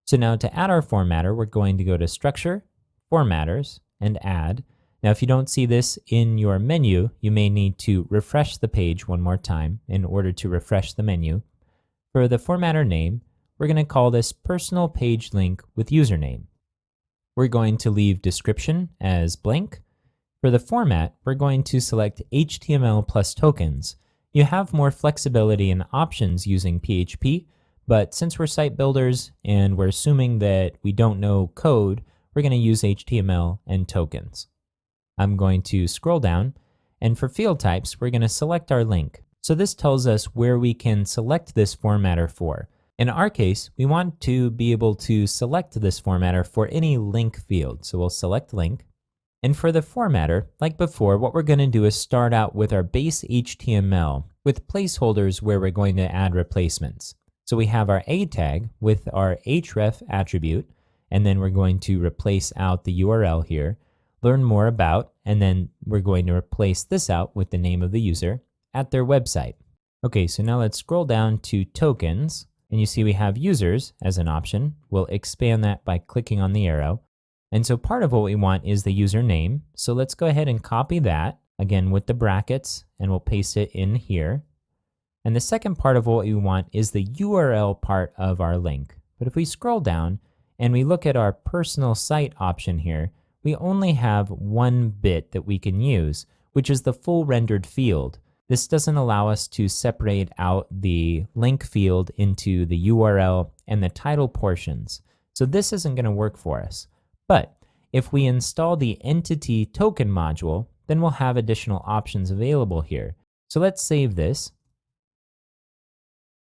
So now to add our formatter, we're going to go to Structure, Formatters, and Add. Now, if you don't see this in your menu, you may need to refresh the page one more time in order to refresh the menu. For the formatter name, we're going to call this Personal Page Link with Username. We're going to leave description as blank. For the format, we're going to select HTML plus tokens. You have more flexibility and options using PHP, but since we're site builders and we're assuming that we don't know code, we're going to use HTML and tokens. I'm going to scroll down, and for field types, we're going to select our link. So this tells us where we can select this formatter for. In our case, we want to be able to select this formatter for any link field. So we'll select link. And for the formatter, like before, what we're going to do is start out with our base HTML with placeholders where we're going to add replacements. So we have our A tag with our href attribute, and then we're going to replace out the URL here, learn more about, and then we're going to replace this out with the name of the user at their website. Okay, so now let's scroll down to tokens, and you see we have users as an option. We'll expand that by clicking on the arrow. And so part of what we want is the username. So let's go ahead and copy that, again with the brackets, and we'll paste it in here. And the second part of what we want is the URL part of our link. But if we scroll down and we look at our personal site option here, we only have one bit that we can use, which is the full rendered field. This doesn't allow us to separate out the link field into the URL and the title portions. So this isn't going to work for us. But if we install the entity token module, then we'll have additional options available here. So let's save this.